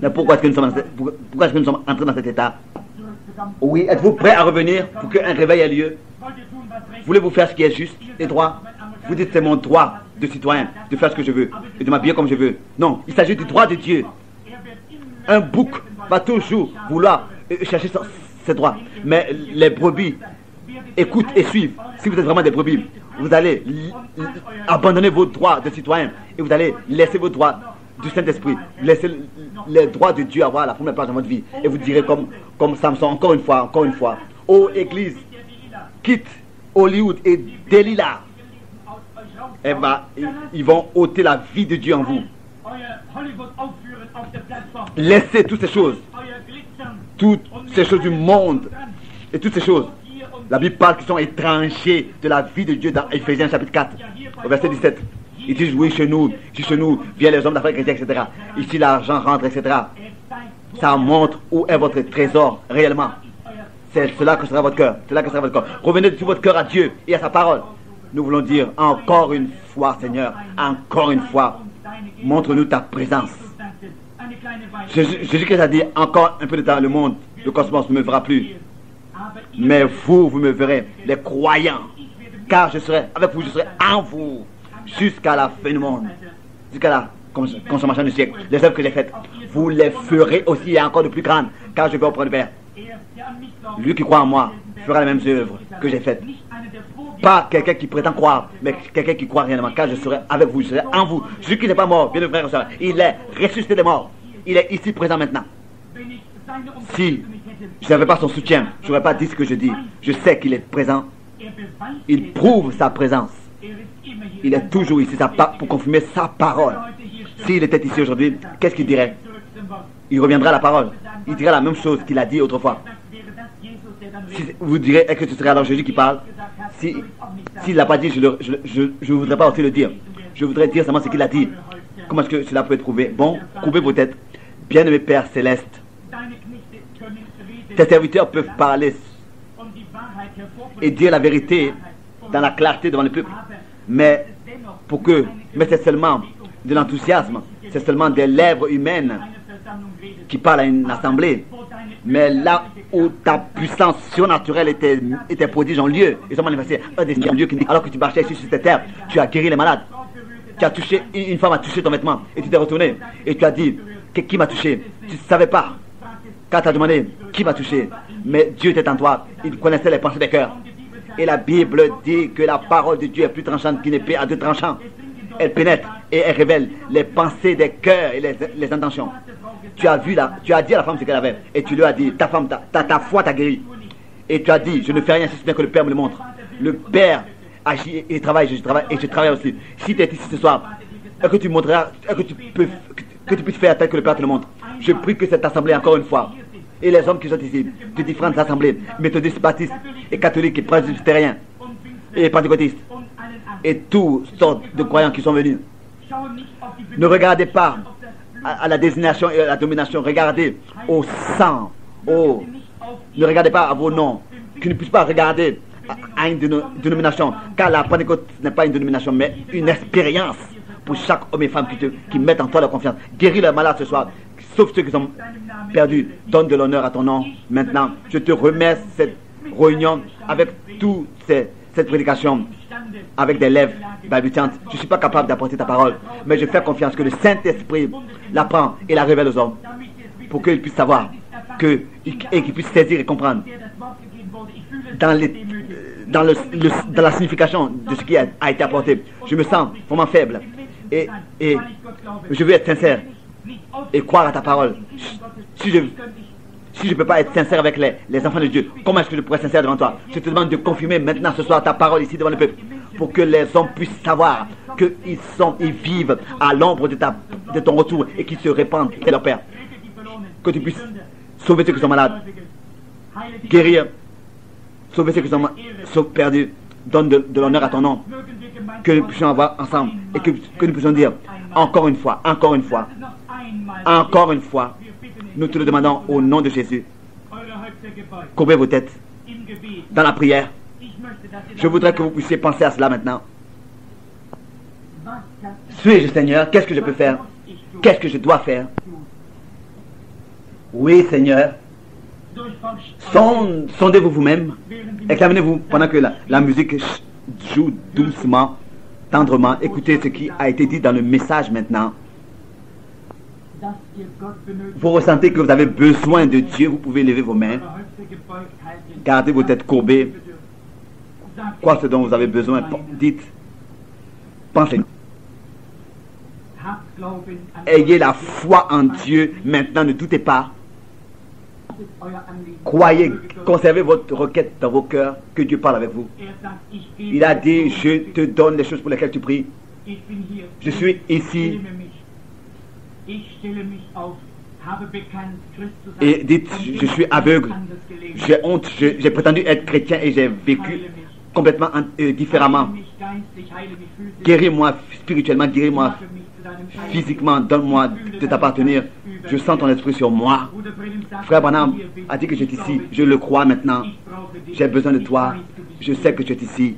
Mais pourquoi est-ce que nous sommes entrés dans cet état? Oui, êtes-vous prêts à revenir pour qu'un réveil ait lieu? Voulez-vous faire ce qui est juste et droit? Vous dites c'est mon droit de citoyen de faire ce que je veux et de m'habiller comme je veux. Non, il s'agit du droit de Dieu. Un bouc va toujours vouloir chercher ses droits. Mais les brebis écoutent et suivent. Si vous êtes vraiment des brebis, vous allez abandonner vos droits de citoyen et vous allez laisser vos droits du Saint-Esprit, laissez les droits de Dieu avoir la première place dans votre vie. Et vous direz comme Samson, encore une fois, ô Église, quitte Hollywood et Delilah. Ils vont ôter la vie de Dieu en vous. Laissez toutes ces choses du monde et toutes ces choses. La Bible parle qu'ils sont étrangers de la vie de Dieu dans Éphésiens chapitre 4, au verset 17. Ils disent oui, chez nous viennent les hommes d'affaires chrétiens, etc. Ici l'argent rentre, etc. Ça montre où est votre trésor réellement. C'est cela que sera votre cœur. Revenez sur votre cœur à Dieu et à sa parole. Nous voulons dire encore une fois, Seigneur, encore une fois, montre-nous ta présence. Jésus-Christ a dit encore un peu de temps, le monde, le cosmos ne me verra plus. Mais vous me verrez, les croyants, car je serai avec vous, je serai en vous. Jusqu'à la fin du monde, jusqu'à la consommation du siècle. Les œuvres que j'ai faites, vous les ferez aussi et encore de plus grandes, car je vais auprès du Père. Lui qui croit en moi fera les mêmes œuvres que j'ai faites. Pas quelqu'un qui prétend croire, mais quelqu'un qui croit réellement, car je serai avec vous, je serai en vous. Celui qui n'est pas mort, bien le frère et soeur, il est ressuscité des morts. Il est ici présent maintenant. Si je n'avais pas son soutien, je n'aurais pas dit ce que je dis. Je sais qu'il est présent. Il prouve sa présence. Il est toujours ici pour confirmer sa parole. S'il était ici aujourd'hui, qu'est-ce qu'il dirait? Il reviendra à la parole. Il dirait la même chose qu'il a dit autrefois. Si vous direz, est-ce que ce serait alors Jésus qui parle? S'il ne l'a pas dit, je ne voudrais pas aussi le dire. Je voudrais dire seulement ce qu'il a dit. Comment est-ce que cela peut être prouvé? Bon, couvrez vos têtes. Bien-aimé Père Céleste, tes serviteurs peuvent parler et dire la vérité dans la clarté devant le peuple. Mais c'est seulement de l'enthousiasme, c'est seulement des lèvres humaines qui parlent à une assemblée. Mais là où ta puissance surnaturelle était prodige en lieu, ils sont manifestés en lieu, alors que tu marchais ici sur cette terre, tu as guéri les malades. Tu as touché, une femme a touché ton vêtement et tu t'es retourné et tu as dit, qui m'a touché? Tu ne savais pas. Quand tu as demandé, qui m'a touché? Mais Dieu était en toi, il connaissait les pensées des cœurs. Et la Bible dit que la parole de Dieu est plus tranchante qu'une épée à deux tranchants. Elle pénètre et elle révèle les pensées des cœurs et les intentions. Tu as dit à la femme ce qu'elle avait. Et tu lui as dit, ta foi t'a guéri. Et tu as dit, je ne fais rien si ce n'est que le Père me le montre. Le Père agit et travaille, je travaille aussi. Si tu es ici ce soir, est-ce que tu montreras, est-ce que tu puisses faire tel que le Père te le montre? Je prie que cette assemblée, encore une fois, et les hommes qui sont ici, de différentes assemblées, méthodistes, baptistes, et catholiques, et presbytériens, et pentecôtistes, et toutes sortes de croyants qui sont venus. Ne regardez pas à la désignation et à la domination, regardez au sang, ne regardez pas à vos noms, qui ne puissent pas regarder à une dénomination, car la Pentecôte n'est pas une dénomination, mais une expérience pour chaque homme et femme qui mettent en toi leur confiance. Guéris les malades ce soir, sauf ceux qui sont perdus. Donne de l'honneur à ton nom. Maintenant, je te remets cette réunion avec toute cette prédication avec des lèvres balbutiantes. Je ne suis pas capable d'apporter ta parole, mais je fais confiance que le Saint-Esprit la prend et la révèle aux hommes pour qu'ils puissent savoir et qu'ils puissent saisir et comprendre dans la signification de ce qui a été apporté. Je me sens vraiment faible et je veux être sincère et croire à ta parole. Si je ne peux pas être sincère avec les enfants de Dieu, comment est-ce que je pourrais être sincère devant toi? Je te demande de confirmer maintenant ce soir ta parole ici devant le peuple, pour que les hommes puissent savoir qu'ils vivent à l'ombre de ton retour et qu'ils se répandent et leur Père. Que tu puisses sauver ceux qui sont malades, guérir, sauver ceux qui sont perdus. Donne de l'honneur à ton nom. Que nous puissions avoir ensemble et que nous puissions dire encore une fois, encore une fois, encore une fois. Nous te le demandons au nom de Jésus. Courbez vos têtes dans la prière. Je voudrais que vous puissiez penser à cela maintenant. Suis-je Seigneur? Qu'est-ce que je peux faire? Qu'est-ce que je dois faire? Oui Seigneur. Sondez-vous vous-même. Examinez-vous pendant que la musique joue doucement, tendrement. Écoutez ce qui a été dit dans le message maintenant. Vous ressentez que vous avez besoin de Dieu, vous pouvez lever vos mains, gardez vos têtes courbées. Quoi ce dont vous avez besoin? Dites, pensez. Ayez la foi en Dieu maintenant, ne doutez pas. Croyez, conservez votre requête dans vos cœurs, que Dieu parle avec vous. Il a dit, je te donne les choses pour lesquelles tu pries. Je suis ici. Et dites, je suis aveugle, j'ai honte, j'ai prétendu être chrétien et j'ai vécu complètement différemment. Guéris-moi spirituellement, guéris-moi physiquement, donne-moi de t'appartenir. Je sens ton esprit sur moi. Frère Branham a dit que tu es ici, je le crois maintenant. J'ai besoin de toi, je sais que tu es ici.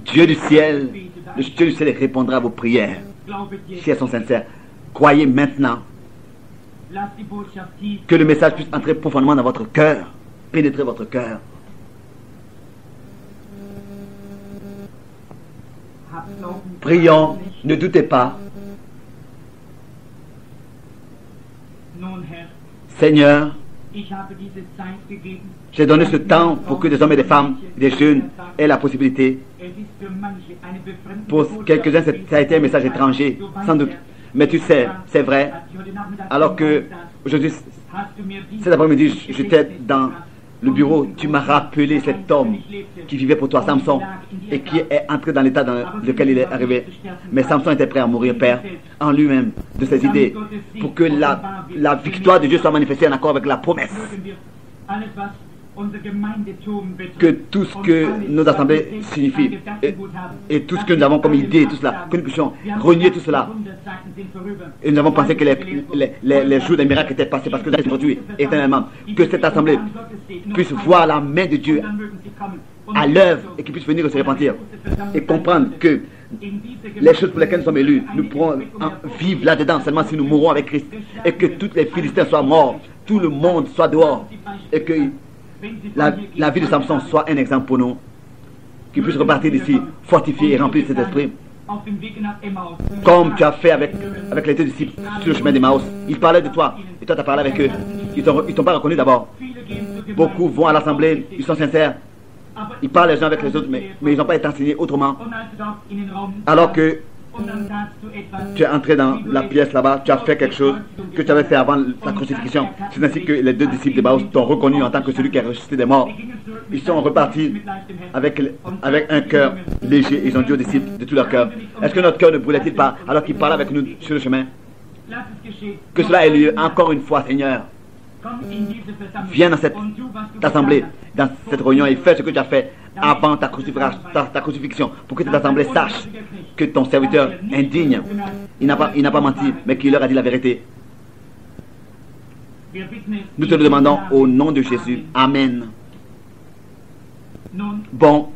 Dieu du ciel, le Dieu du ciel répondra à vos prières si elles sont sincères. Croyez maintenant que le message puisse entrer profondément dans votre cœur, pénétrer votre cœur. Prions, ne doutez pas. Seigneur, j'ai donné ce temps pour que des hommes et des femmes, des jeunes aient la possibilité. Pour quelques-uns, ça a été un message étranger, sans doute. Mais tu sais, c'est vrai. Alors que aujourd'hui, cet après-midi, j'étais dans le bureau, tu m'as rappelé cet homme qui vivait pour toi, Samson, et qui est entré dans l'état dans lequel il est arrivé. Mais Samson était prêt à mourir, Père, en lui-même, de ses idées, pour que la victoire de Dieu soit manifestée en accord avec la promesse. Que tout ce que nos assemblées signifient et tout ce que nous avons comme idée, tout cela, que nous puissions renier tout cela. Et nous avons pensé que les jours des miracles étaient passés parce que nous avons produit éternellement. Que cette assemblée puisse voir la main de Dieu à l'œuvre et qu'il puisse venir se repentir et comprendre que les choses pour lesquelles nous sommes élus, nous pourrons vivre là-dedans seulement si nous mourrons avec Christ et que tous les Philistins soient morts, tout le monde soit dehors et que la vie de Samson soit un exemple pour nous, qu'il puisse repartir d'ici fortifié et rempli de cet esprit, comme tu as fait avec les deux disciples sur le chemin d'Emmaüs. Ils parlaient de toi et toi tu as parlé avec eux. Ils t'ont pas reconnu d'abord. Beaucoup vont à l'assemblée, ils sont sincères, ils parlent les uns avec les autres, mais ils n'ont pas été enseignés autrement. Alors que tu es entré dans la pièce là-bas, tu as fait quelque chose que tu avais fait avant la crucifixion. C'est ainsi que les deux disciples d'Emmaüs t'ont reconnu en tant que celui qui a ressuscité des morts. Ils sont repartis avec un cœur léger. Ils ont dit aux disciples de tout leur cœur, est-ce que notre cœur ne brûlait-il pas alors qu'ils parlaient avec nous sur le chemin? Que cela ait lieu encore une fois, Seigneur. Viens dans cette assemblée, dans cette réunion et fais ce que tu as fait avant ta crucifixion, pour que cette assemblée sache que ton serviteur indigne, il n'a pas menti, mais qu'il leur a dit la vérité. Nous te le demandons au nom de Jésus. Amen. Bon,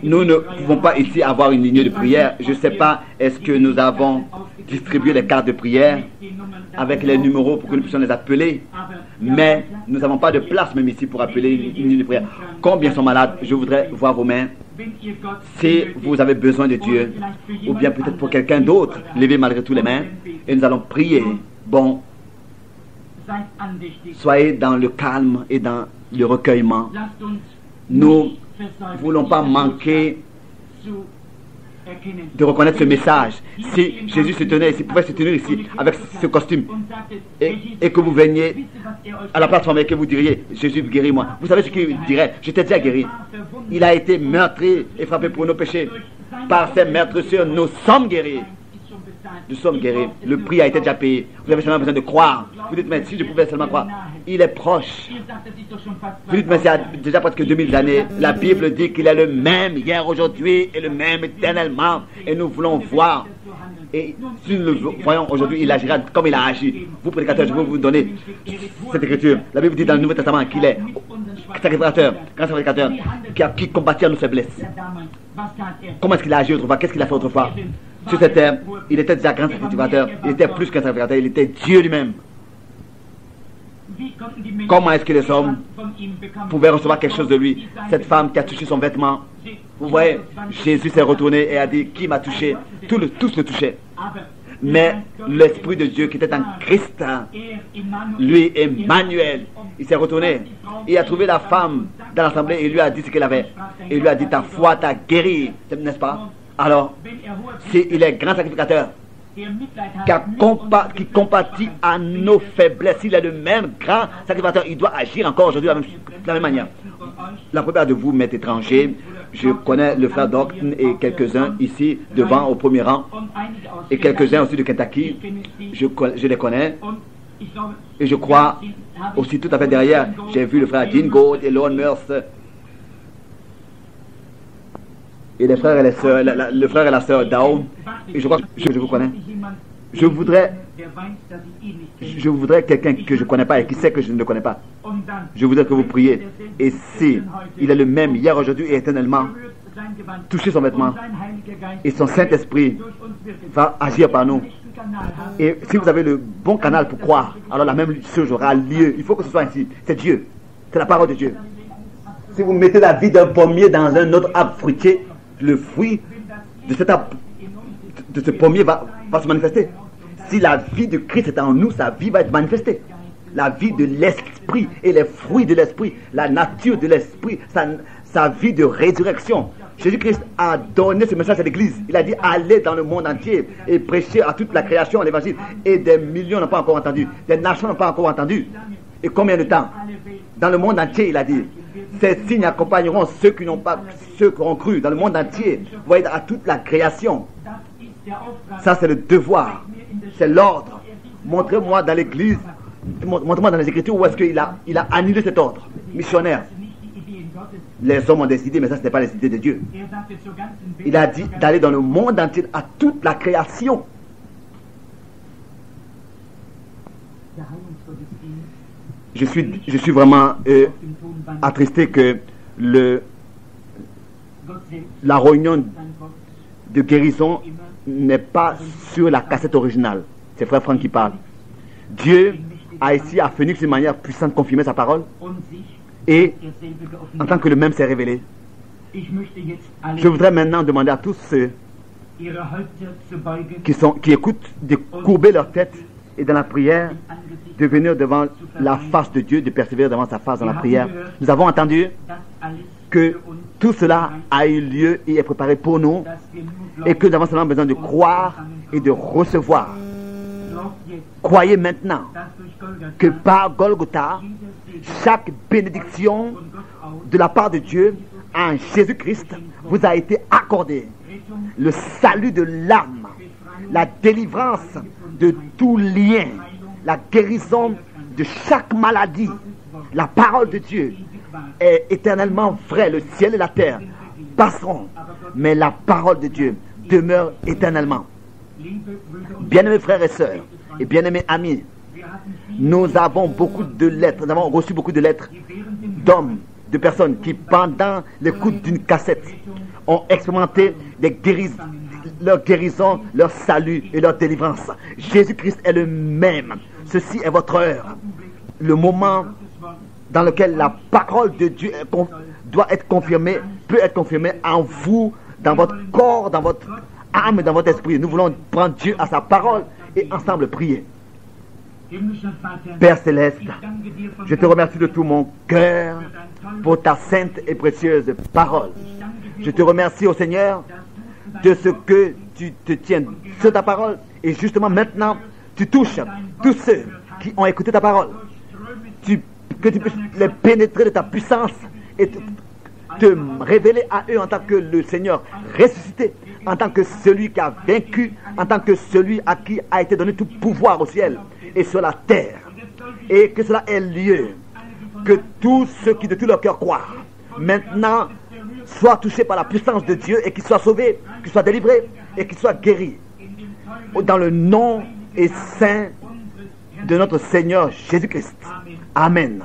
nous ne pouvons pas ici avoir une ligne de prière. Je ne sais pas, est-ce que nous avons distribué les cartes de prière avec les numéros pour que nous puissions les appeler. mais nous n'avons pas de place même ici pour appeler une nuit de prière. Combien sont malades? Je voudrais voir vos mains. Si vous avez besoin de Dieu, ou bien peut-être pour quelqu'un d'autre, levez malgré tout les mains et nous allons prier. Bon, soyez dans le calme et dans le recueillement. Nous ne voulons pas manquer de reconnaître ce message. Si Jésus se tenait ici, pouvait se tenir ici avec ce costume et que vous veniez à la plateforme et que vous diriez Jésus guéris-moi, vous savez ce qu'il dirait? Je t'ai déjà guéri. Il a été meurtri et frappé pour nos péchés. Par ses meurtrissures, nous sommes guéris. Nous sommes guéris. Le prix a été déjà payé. Vous avez seulement besoin de croire. Vous dites, mais si je pouvais seulement croire, il est proche. Vous dites, mais c'est déjà presque 2000 années. La Bible dit qu'il est le même hier, aujourd'hui et le même éternellement. Et nous voulons voir. Et si nous le voyons aujourd'hui, il agira comme il a agi. Vous, prédicateurs, je vais vous donner cette écriture. La Bible dit dans le Nouveau Testament qu'il est sacrificateur, grand sacrificateur, qui combattit à nos faiblesses. Comment est-ce qu'il a agi autrefois? Qu'est-ce qu'il a fait autrefois? Sur cette terre, il était déjà grand sacrificateur. Il était plus qu'un sacrificateur, il était Dieu lui-même. Comment est-ce que les hommes pouvaient recevoir quelque chose de lui? Cette femme qui a touché son vêtement. Vous voyez, Jésus s'est retourné et a dit, qui m'a touché? Tous le touchaient. Mais l'Esprit de Dieu qui était en Christ, lui, Emmanuel, il s'est retourné. Il a trouvé la femme dans l'assemblée et lui a dit ce qu'elle avait. Et il lui a dit, ta foi t'a guéri, n'est-ce pas? Alors, s'il est grand sacrificateur, qui compatit à nos faiblesses, s'il est le même grand sacrificateur, il doit agir encore aujourd'hui de la même manière. La plupart de vous m'êtes étrangers. Je connais le frère Docton et quelques-uns ici devant au premier rang et quelques-uns aussi de Kentucky. Je les connais et je crois aussi tout à fait derrière. J'ai vu le frère Dean Gold et Lord Merce et les frères et les sœurs, le frère et la sœur Down. Et je crois que je vous connais. Je voudrais quelqu'un que je ne connais pas et qui sait que je ne le connais pas. Je voudrais que vous priez. Et si il est le même hier, aujourd'hui et éternellement, touchez son vêtement et son Saint-Esprit va agir par nous. Et si vous avez le bon canal pour croire, alors la même chose aura lieu. Il faut que ce soit ainsi. C'est Dieu. C'est la parole de Dieu. Si vous mettez la vie d'un pommier dans un autre arbre fruitier, le fruit de cet arbre, de ce pommier va se manifester. Si la vie de Christ est en nous, sa vie va être manifestée. La vie de l'esprit et les fruits de l'esprit, la nature de l'esprit, sa vie de résurrection. Jésus-Christ a donné ce message à l'Église. Il a dit, allez dans le monde entier et prêchez à toute la création l'évangile. Et des millions n'ont pas encore entendu. Des nations n'ont pas encore entendu. Et combien de temps? Dans le monde entier, il a dit, ces signes accompagneront ceux qui ont cru dans le monde entier. Vous voyez, à toute la création. Ça, c'est le devoir. C'est l'ordre. Montrez-moi dans l'Église, montrez-moi dans les Écritures où est-ce qu'il a annulé cet ordre missionnaire. Les hommes ont des idées, mais ça, ce n'est pas les idées de Dieu. Il a dit d'aller dans le monde entier, à toute la création. Je suis vraiment attristé que la réunion de guérison n'est pas sur la cassette originale. C'est frère Franck qui parle. Dieu a ici à Phoenix d'une manière puissante confirmé sa parole et en tant que le même s'est révélé. Je voudrais maintenant demander à tous ceux qui écoutent de courber leur tête et dans la prière de venir devant la face de Dieu, de persévérer devant sa face dans la prière. Nous avons entendu que tout cela a eu lieu et est préparé pour nous et que nous avons seulement besoin de croire et de recevoir. Croyez maintenant que par Golgotha, chaque bénédiction de la part de Dieu en Jésus-Christ vous a été accordée. Le salut de l'âme, la délivrance de tout lien, la guérison de chaque maladie. La parole de Dieu est éternellement vraie. Le ciel et la terre passeront, mais la parole de Dieu demeure éternellement. Bien-aimés frères et sœurs, et bien-aimés amis, nous avons beaucoup de lettres, nous avons reçu beaucoup de lettres d'hommes, de personnes qui, pendant l'écoute d'une cassette, ont expérimenté leur guérison, leur salut et leur délivrance. Jésus-Christ est le même. Ceci est votre heure. le moment dans lequel la parole de Dieu doit être confirmée, peut être confirmée en vous, dans votre corps, dans votre âme et dans votre esprit. Nous voulons prendre Dieu à sa parole et ensemble prier. Père Céleste, je te remercie de tout mon cœur pour ta sainte et précieuse parole. Je te remercie, ô Seigneur, de ce que tu te tiens sur ta parole. Et justement maintenant, tu touches tous ceux qui ont écouté ta parole. Que tu puisses les pénétrer de ta puissance et te révéler à eux en tant que le Seigneur ressuscité, en tant que celui qui a vaincu, en tant que celui à qui a été donné tout pouvoir au ciel et sur la terre. Et que cela ait lieu, que tous ceux qui de tout leur cœur croient, maintenant soient touchés par la puissance de Dieu et qu'ils soient sauvés, qu'ils soient délivrés et qu'ils soient guéris. Dans le nom et saint de notre Seigneur Jésus-Christ. Amen.